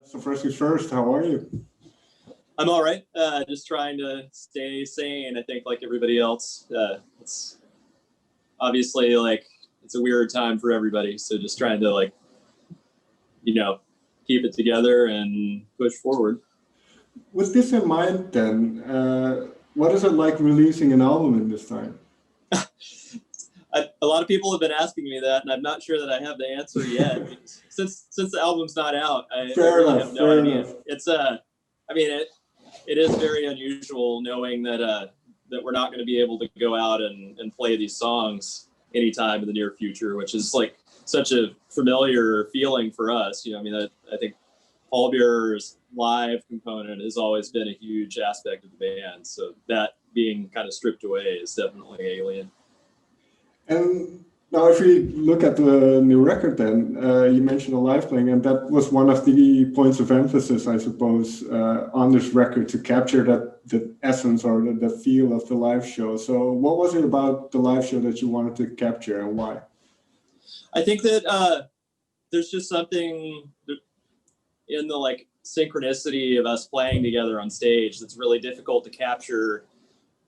So first things first, how are you? I'm all right. Just trying to stay sane. I think like everybody else. It's obviously like it's a weird time for everybody. So just trying to keep it together and push forward. With this in mind then, what is it like releasing an album in this time? A lot of people have been asking me that, and I'm not sure that I have the answer yet. since the album's not out, I really have no idea. Enough. It's it is very unusual knowing that we're not going to be able to go out and play these songs anytime in the near future, which is like such a familiar feeling for us. I think Pallbearer's live component has always been a huge aspect of the band. So that being kind of stripped away is definitely alien. And now if we look at the new record then, you mentioned the live playing, and that was one of the points of emphasis, I suppose, on this record, to capture the essence or the feel of the live show. So what was it about the live show that you wanted to capture, and why? I think that there's just something in the synchronicity of us playing together on stage that's really difficult to capture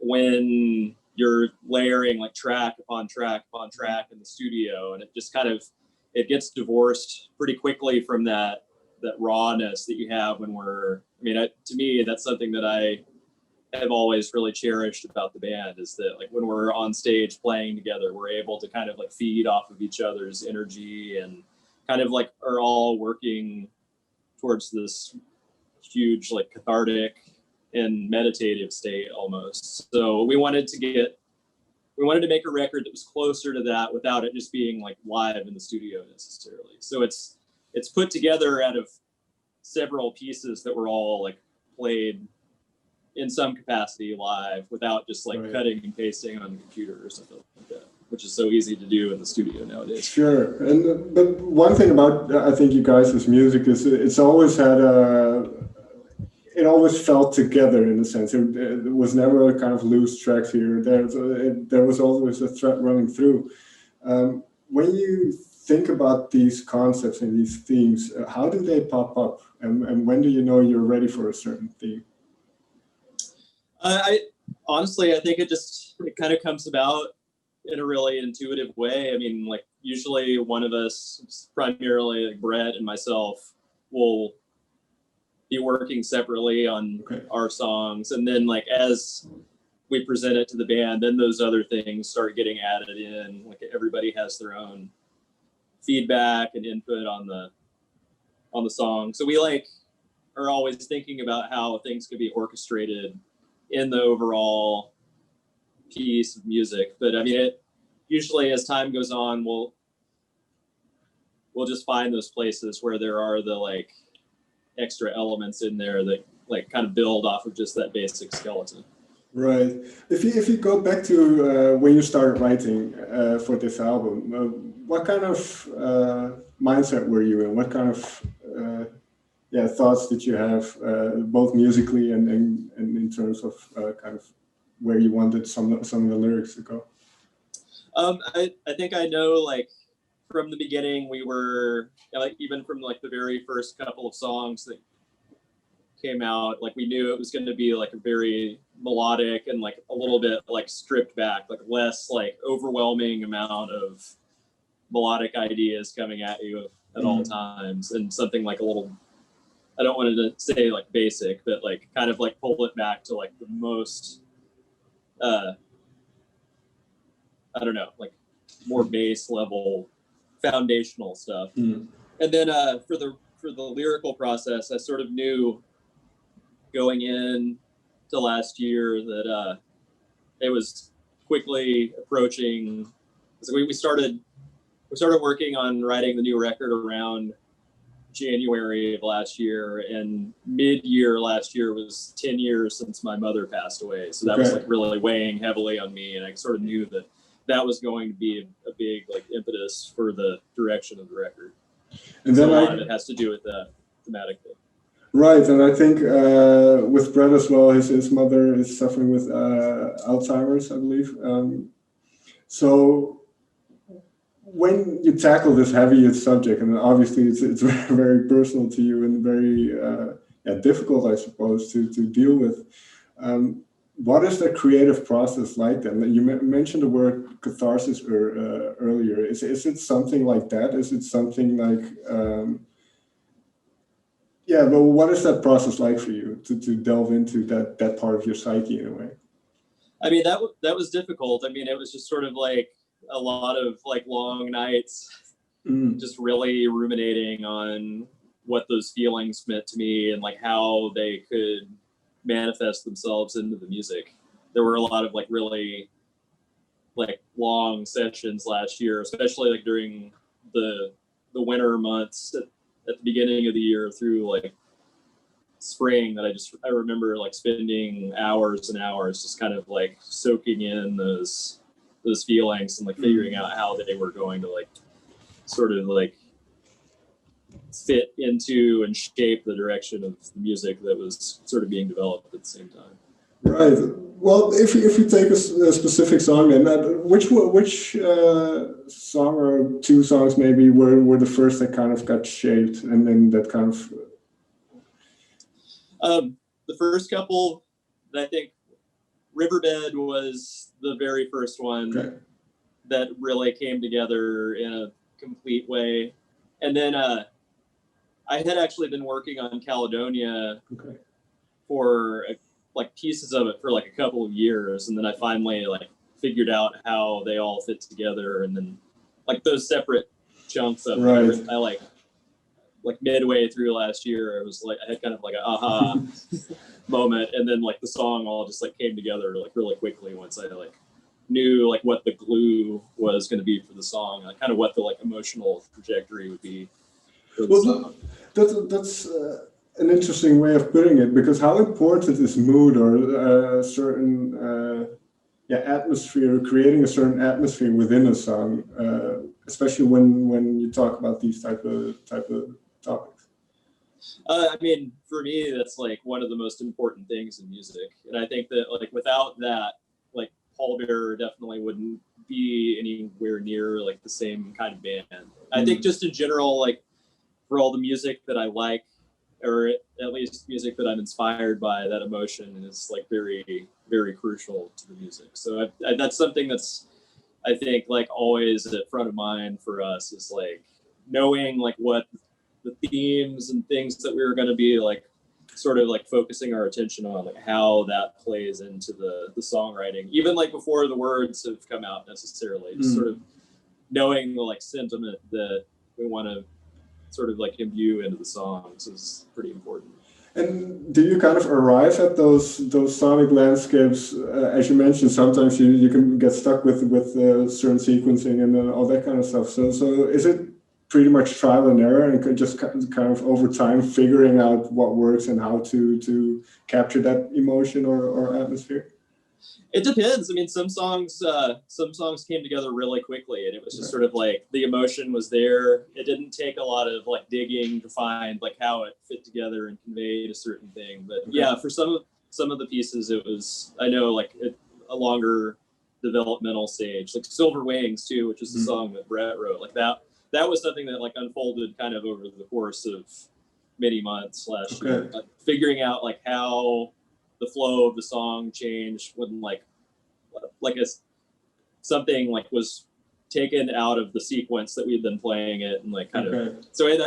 when you're layering track upon track upon track in the studio, and it just it gets divorced pretty quickly from that rawness that you have when to me, that's something that I have always really cherished about the band, is that when we're on stage playing together, we're able to feed off of each other's energy and are all working towards this huge cathartic and meditative state almost. So we wanted to make a record that was closer to that without it just being live in the studio necessarily. So it's put together out of several pieces that were all played in some capacity live without just Right. cutting and pasting on the computer or something like that, which is so easy to do in the studio nowadays. Sure. But one thing about, I think, you guys' music is it's always had it always felt together in a sense. It was never a kind of loose tracks here. There was always a thread running through. When you think about these concepts and these themes, how do they pop up? And when do you know you're ready for a certain theme? I honestly think it kind of comes about in a really intuitive way. Usually one of us, primarily Brett and myself, will be working separately on our songs, and then as we present it to the band, then those other things start getting added in. Everybody has their own feedback and input on the song, so we are always thinking about how things could be orchestrated in the overall piece of music. But it usually, as time goes on, we'll just find those places where there are the extra elements in there that kind of build off of just that basic skeleton. Right. If you go back to when you started writing for this album, what kind of mindset were you in? What kind of thoughts did you have, both musically and in terms of kind of where you wanted some of the lyrics to go? I think I know from the beginning, we were even from the very first couple of songs that came out, we knew it was going to be a very melodic and a little bit stripped back, less overwhelming amount of melodic ideas coming at you at all times, and something a little, I don't want to say basic, but kind of pull it back to the most I don't know, more base level foundational stuff. And then for the lyrical process, I sort of knew going in to last year that it was quickly approaching. So we started working on writing the new record around January of last year, and mid-year last year was 10 years since my mother passed away. So that was really weighing heavily on me, and I sort of knew that was going to be a big impetus for the direction of the record. And then a lot of it has to do with that thematically. Right, and I think with Brett as well, his mother is suffering with Alzheimer's, I believe. So when you tackle this heavy subject, and obviously it's very, very personal to you and very difficult, I suppose, to deal with. What is the creative process like then? You mentioned the word catharsis earlier. Is it something like that? Is it something like but what is that process like for you to delve into that part of your psyche in a way? I mean, that was difficult. I mean, it was just sort of like a lot of like long nights, just really ruminating on what those feelings meant to me and like how they could manifest themselves into the music. There were a lot of like really like long sessions last year, especially like during the winter months at the beginning of the year through like spring, that I remember like spending hours and hours just kind of like soaking in those feelings and like figuring out how they were going to like sort of like fit into and shape the direction of the music that was sort of being developed at the same time. Right. Well, if you take a specific song, then which song or two songs maybe were the first that kind of got shaped, and then that kind of. The first couple, I think, Riverbed was the very first one that really came together in a complete way, and then I had actually been working on Caledonia for like pieces of it for like a couple of years, and then I finally like figured out how they all fit together, and then like those separate chunks of it, I like midway through last year, I was like, I had kind of like an aha moment, and then like the song all just like came together like really quickly once I like knew like what the glue was going to be for the song, like kind of what the like emotional trajectory would be for the song. That's an interesting way of putting it, because how important is mood or a certain atmosphere, creating a certain atmosphere within a song, especially when you talk about these type of topics. I mean, for me, that's like one of the most important things in music, and I think that like without that, like Pallbearer definitely wouldn't be anywhere near like the same kind of band. I think just in general, like for all the music that I like, or at least music that I'm inspired by, that emotion is like very, very crucial to the music. So that's something that's, I think, like always at front of mind for us, is like knowing like what the themes and things that we were going to be like sort of like focusing our attention on, like how that plays into the songwriting, even like before the words have come out necessarily, just sort of knowing the like sentiment that we want to sort of like imbue into the songs is pretty important. And do you kind of arrive at those sonic landscapes? As you mentioned, sometimes you can get stuck with certain sequencing and all that kind of stuff. So is it pretty much trial and error, and just kind of over time figuring out what works and how to capture that emotion or atmosphere? It depends. I mean, some songs came together really quickly, and it was just sort of like the emotion was there. It didn't take a lot of like digging to find like how it fit together and conveyed a certain thing. But yeah, for some of the pieces, it was, I know, like a longer developmental stage, like Silver Wings too, which is the song that Brett wrote. Like that was something that like unfolded kind of over the course of many months last year, like figuring out like how the flow of the song changed when like something like was taken out of the sequence that we'd been playing it, and like kind of so it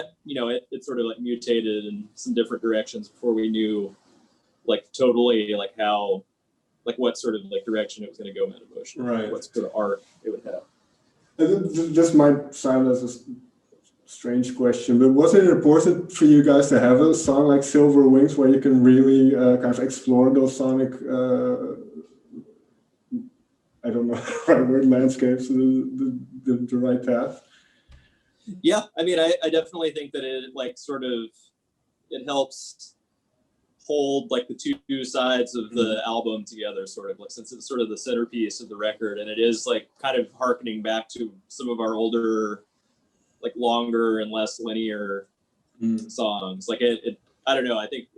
sort of like mutated in some different directions before we knew like totally like how, like what sort of like direction it was going to go in emotion, what sort of arc it would have. This might sound as a strange question, but was it important for you guys to have a song like Silver Wings where you can really kind of explore those sonic I don't know right word, landscapes, the right path? Yeah, I mean, I definitely think that it like sort of, it helps hold like the two sides of the album together, sort of like, since it's sort of the centerpiece of the record, and it is like kind of harkening back to some of our older, like longer and less linear songs. Like it I don't know, I think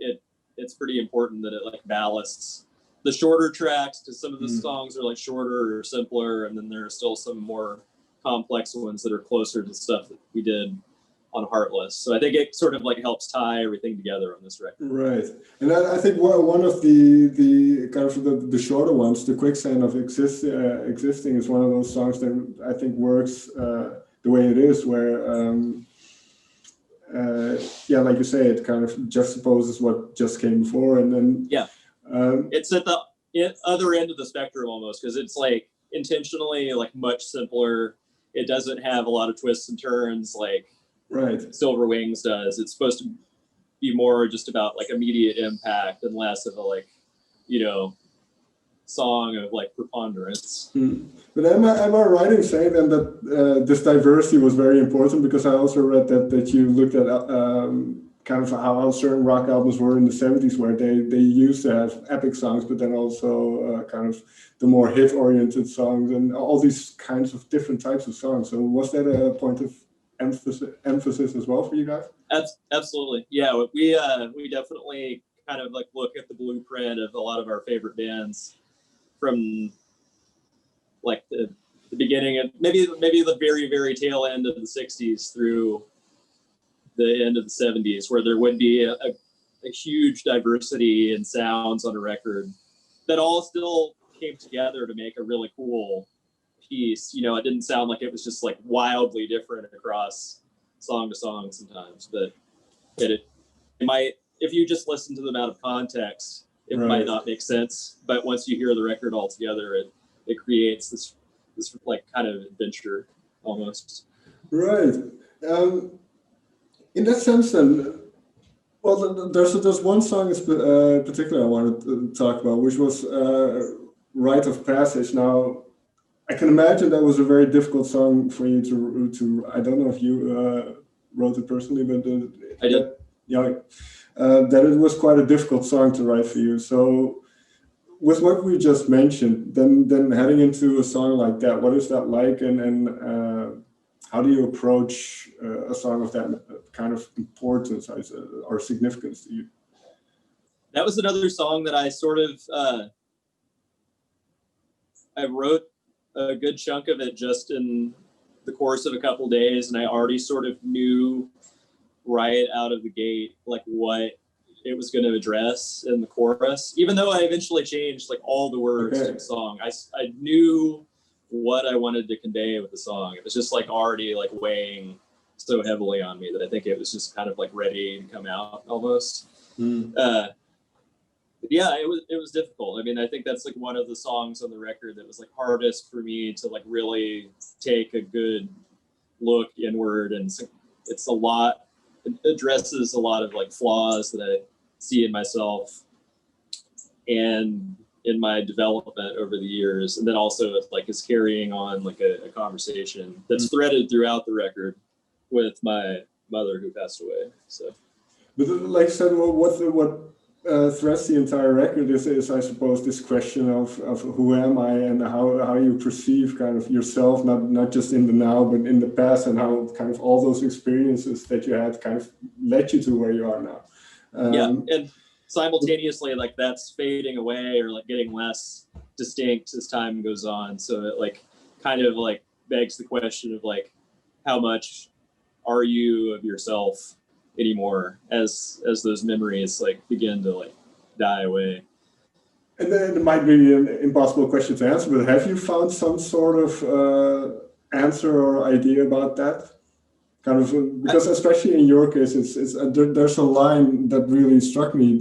it's pretty important that it like ballasts the shorter tracks, because some of the songs are like shorter or simpler, and then there are still some more complex ones that are closer to stuff that we did on Heartless. So I think it sort of like helps tie everything together on this record. Right. And I think one of the kind of the shorter ones, the Quicksand of Existing, is one of those songs that I think works the way it is, where like you say, it kind of juxtaposes what just came before, and then it's at the other end of the spectrum almost, because it's like intentionally like much simpler. It doesn't have a lot of twists and turns like Silver Wings does. It's supposed to be more just about like immediate impact and less of a like, song of like preponderance. But am I right in saying then that this diversity was very important? Because I also read that you looked at kind of how certain rock albums were in the 70s, where they used to have epic songs, but then also kind of the more hit-oriented songs and all these kinds of different types of songs. So was that a point of emphasis as well for you guys? Absolutely. Yeah, we definitely kind of like look at the blueprint of a lot of our favorite bands from like the beginning of maybe the very, very tail end of the 60s through the end of the 70s, where there would be a huge diversity in sounds on a record that all still came together to make a really cool piece. It didn't sound like it was just like wildly different across song to song sometimes, but it might, if you just listen to them out of context, it might not make sense. But once you hear the record all together, it creates this like kind of adventure almost. Right. In that sense, then, well, there's one song in particular I wanted to talk about, which was Rite of Passage. Now, I can imagine that was a very difficult song for you to I don't know if you wrote it personally, but I did. That it was quite a difficult song to write for you. So with what we just mentioned, then heading into a song like that, what is that like, and how do you approach a song of that kind of importance or significance to you? That was another song that I sort of I wrote a good chunk of it just in the course of a couple days, and I already sort of knew right out of the gate like what it was going to address in the chorus, even though I eventually changed like all the words to the song. I knew what I wanted to convey with the song. It was just like already like weighing so heavily on me that I think it was just kind of like ready to come out almost. Yeah, it was difficult. I mean, I think that's like one of the songs on the record that was like hardest for me to like really take a good look inward, and it's a lot. It addresses a lot of like flaws that I see in myself and in my development over the years, and then also like is carrying on like a conversation that's threaded throughout the record with my mother who passed away. So, but like I said, what threads the entire record is I suppose this question of who am I, and how you perceive kind of yourself, not just in the now but in the past, and how kind of all those experiences that you had kind of led you to where you are now. And simultaneously like that's fading away or like getting less distinct as time goes on, so it like kind of like begs the question of like how much are you of yourself anymore as those memories like begin to like die away. And then it might be an impossible question to answer, but have you found some sort of answer or idea about that? Kind of, because especially in your case, there's a line that really struck me.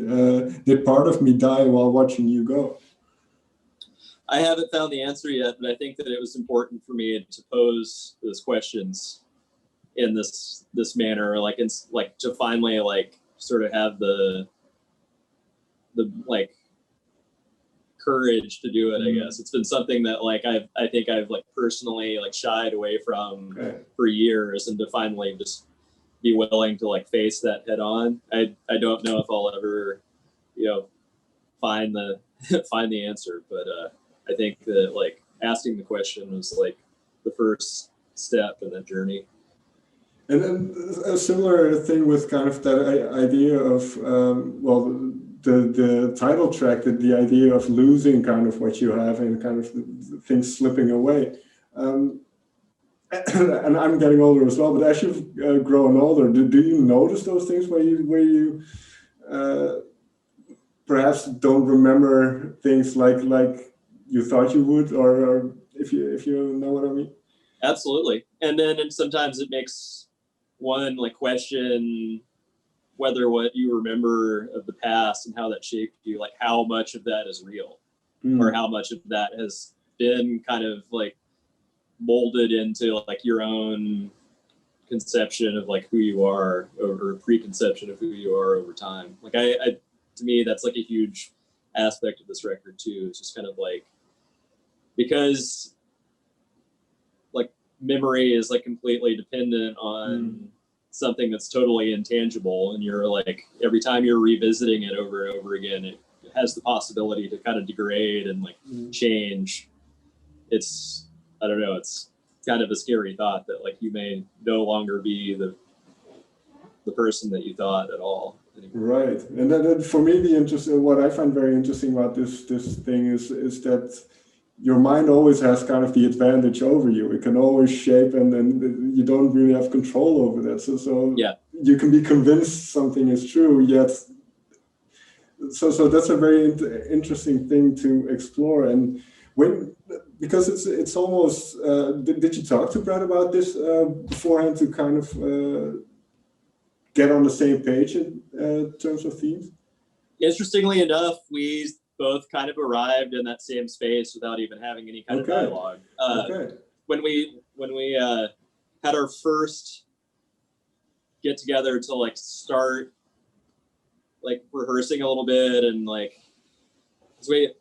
Did part of me die while watching you go? I haven't found the answer yet, but I think that it was important for me to pose those questions in this manner, like to finally like sort of have the like courage to do it. I guess it's been something that like I think I've like personally like shied away from for years, and to finally just be willing to like face that head on. I don't know if I'll ever find the answer, but I think that like asking the question was like the first step in that journey. And then a similar thing with kind of that idea of, the title track, that the idea of losing kind of what you have and kind of things slipping away. and I'm getting older as well, but as you've grown older, do you notice those things where you uh, perhaps don't remember things like you thought you would, or if you know what I mean? Absolutely. And then sometimes it makes one like question whether what you remember of the past and how that shaped you, like how much of that is real, or how much of that has been kind of like molded into like your own conception of like who you are, or preconception of who you are over time. Like I to me, that's like a huge aspect of this record too. It's just kind of like, because like memory is like completely dependent on something that's totally intangible, and you're like, every time you're revisiting it over and over again, it has the possibility to kind of degrade and like change. It's, I don't know, it's kind of a scary thought that like you may no longer be the person that you thought at all anymore. Right, and then for me, what I find very interesting about this thing is that your mind always has kind of the advantage over you. It can always shape, and then you don't really have control over that. So Yeah, you can be convinced something is true, yet. So that's a very interesting thing to explore. And when, because it's almost. Did you talk to Brad about this beforehand to kind of get on the same page in terms of themes? interestingly enough, we both kind of arrived in that same space without even having any kind of dialogue. Okay. When we had our first get together to like start like rehearsing a little bit, and like, 'cause we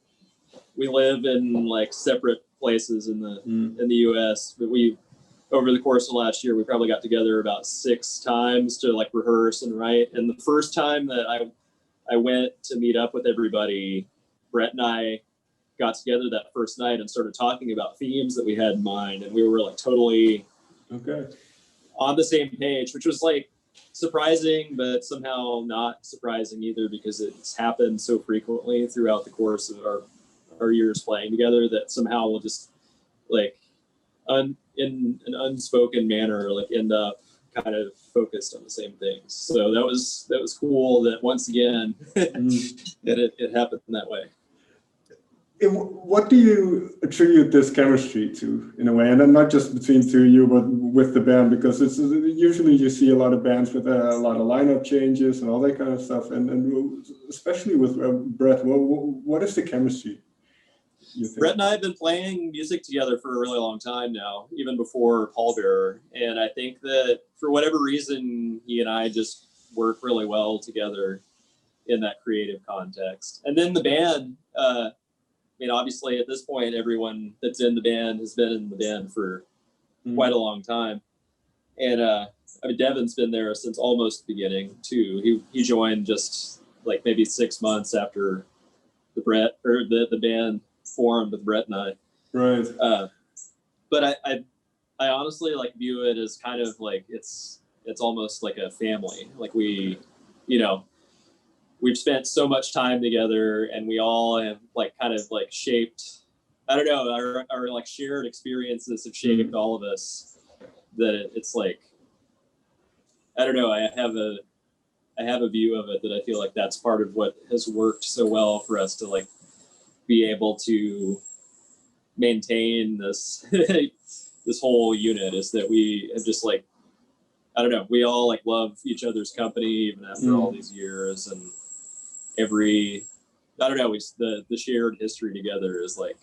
live in like separate places in the US, but we, over the course of last year, we probably got together about 6 times to like rehearse and write. And the first time that I went to meet up with everybody, Brett and I got together that first night and started talking about themes that we had in mind, and we were like totally on the same page, which was like surprising, but somehow not surprising either, because it's happened so frequently throughout the course of our years playing together that somehow we'll just like in an unspoken manner like end up kind of focused on the same things. So that was cool that once again it happened that way. What do you attribute this chemistry to, in a way, and then not just between two of you, but with the band? Because it's usually you see a lot of bands with a lot of lineup changes and all that kind of stuff, and especially with Brett, what is the chemistry, you think? Brett and I have been playing music together for a really long time now, even before Pallbearer, and I think that for whatever reason, he and I just work really well together in that creative context. And then the band, I mean, obviously at this point, everyone that's in the band has been in the band for quite a long time. And I mean, Devin's been there since almost the beginning too. He joined just like maybe 6 months after the band formed with Brett and I. Right. But I honestly like view it as kind of like it's almost like a family. Like we, you know, we've spent so much time together, and we all have like kind of like shaped, I don't know, our like shared experiences have shaped all of us, that it's like, I don't know, I have a view of it that I feel like that's part of what has worked so well for us to like be able to maintain this this whole unit, is that we have just like, I don't know, we all like love each other's company even after all these years, and I don't know, the shared history together is like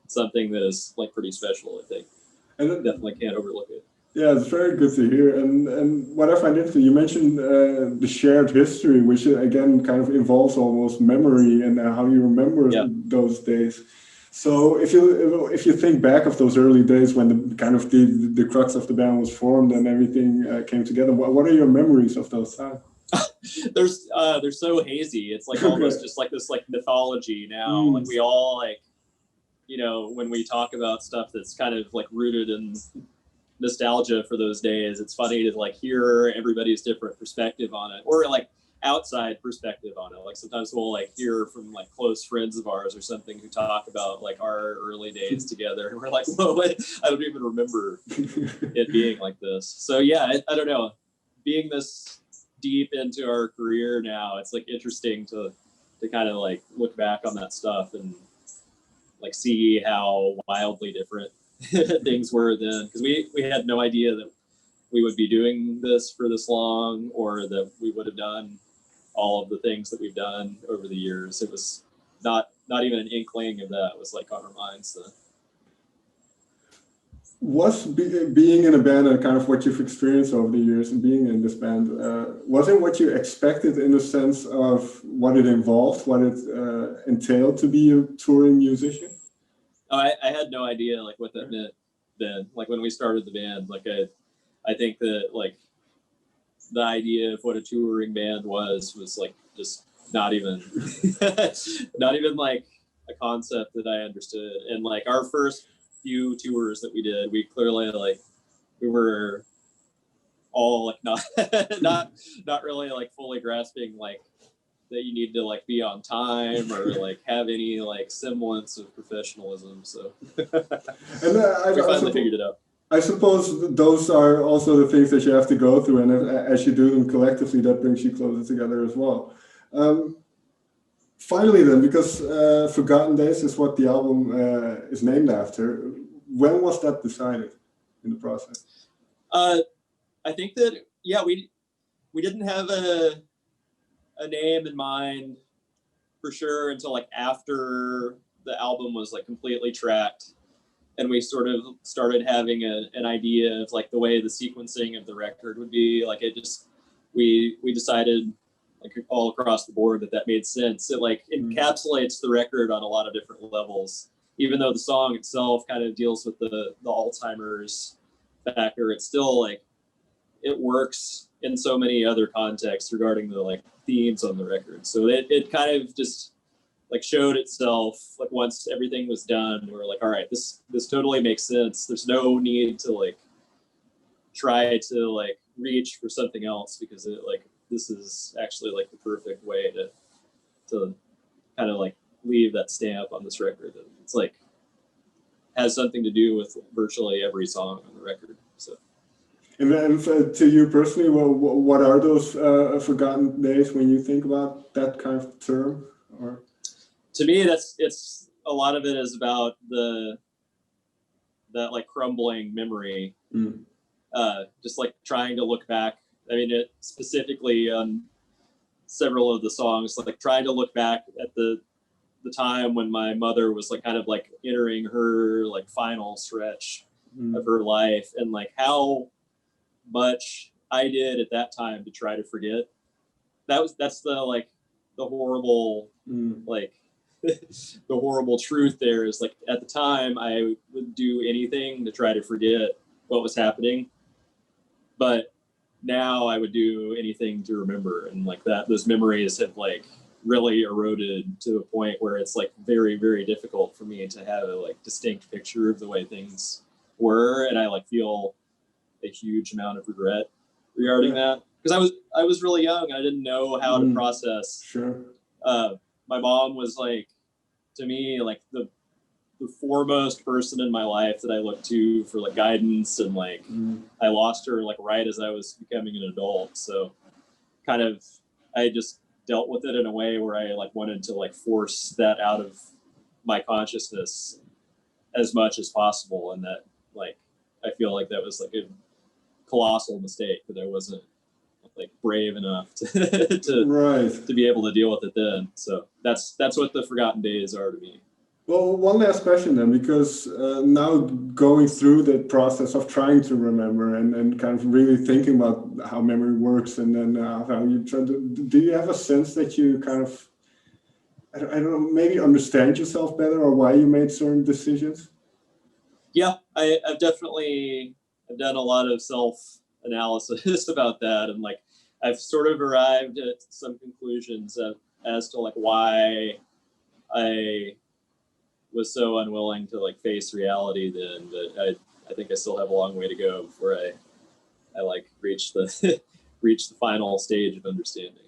something that is like pretty special, I think. And definitely can't overlook it. Yeah, it's very good to hear. And what I find interesting, you mentioned the shared history, which again kind of involves almost memory and how you remember those days. So if you think back of those early days when the kind of the crux of the band was formed and everything came together, what are your memories of those times? They're so hazy. It's like almost just like this like mythology now. Like we all like, you know, when we talk about stuff that's kind of like rooted in nostalgia for those days, it's funny to like hear everybody's different perspective on it, or like outside perspective on it. Like sometimes we'll like hear from like close friends of ours or something who talk about like our early days together, and we're like, whoa, wait, I don't even remember it being like this. So yeah, I don't know, being this deep into our career now, it's like interesting to kind of like look back on that stuff and like see how wildly different things were then, because we had no idea that we would be doing this for this long, or that we would have done all of the things that we've done over the years. It was not even an inkling of that was like on our minds then. Was being in a band and kind of what you've experienced over the years and being in this band, was it what you expected in the sense of what it involved, what it entailed to be a touring musician? Oh, I had no idea like what that meant then. Like when we started the band, like I think that like the idea of what a touring band was like just not even not even like a concept that I understood. And like our first few tours that we did, we clearly like we were all like not really like fully grasping like that you need to like be on time or like have any like semblance of professionalism. So And we finally figured it out. I suppose those are also the things that you have to go through, and as you do them collectively, that brings you closer together as well. Finally then, because Forgotten Days is what the album is named after, when was that decided in the process? I think that, yeah, we didn't have a name in mind for sure until like after the album was like completely tracked, and we sort of started having an idea of like the way the sequencing of the record would be. Like it just, we decided like all across the board that made sense. It like encapsulates the record on a lot of different levels. Even though the song itself kind of deals with the Alzheimer's factor, it's still like, it works in so many other contexts regarding the like themes on the record. So it kind of just like showed itself like once everything was done. We're like, all right, this totally makes sense. There's no need to like try to like reach for something else, because it like this is actually like the perfect way to kind of like leave that stamp on this record. It's like has something to do with virtually every song on the record. So. And then to you personally, what are those forgotten days when you think about that kind of term? Or to me, it's a lot of it is about that like crumbling memory. Just like trying to look back. I mean, it specifically on several of the songs, like trying to look back at the time when my mother was like kind of like entering her like final stretch of her life, and like how much I did at that time to try to forget. That's the like the horrible like the horrible truth there is like at the time I would do anything to try to forget what was happening, but now I would do anything to remember. And like that, those memories have like really eroded to a point where it's like very, very difficult for me to have a like distinct picture of the way things were. And I like feel a huge amount of regret regarding that, because I was really young. I didn't know how to process. Sure. My mom was like, to me, like the foremost person in my life that I looked to for like guidance, and like I lost her like right as I was becoming an adult. So kind of I just dealt with it in a way where I like wanted to like force that out of my consciousness as much as possible, and that like I feel like that was like a colossal mistake, that I wasn't like brave enough to be able to deal with it then. So that's what the Forgotten Days are to me. Well, one last question then, because now going through the process of trying to remember and kind of really thinking about how memory works, and then how you try to, do you have a sense that you kind of, I don't know, maybe understand yourself better, or why you made certain decisions? Yeah, I've done a lot of self-analysis about that, and like I've sort of arrived at some conclusions as to like why I was so unwilling to like face reality then. But I think I still have a long way to go before I like reach the reach the final stage of understanding.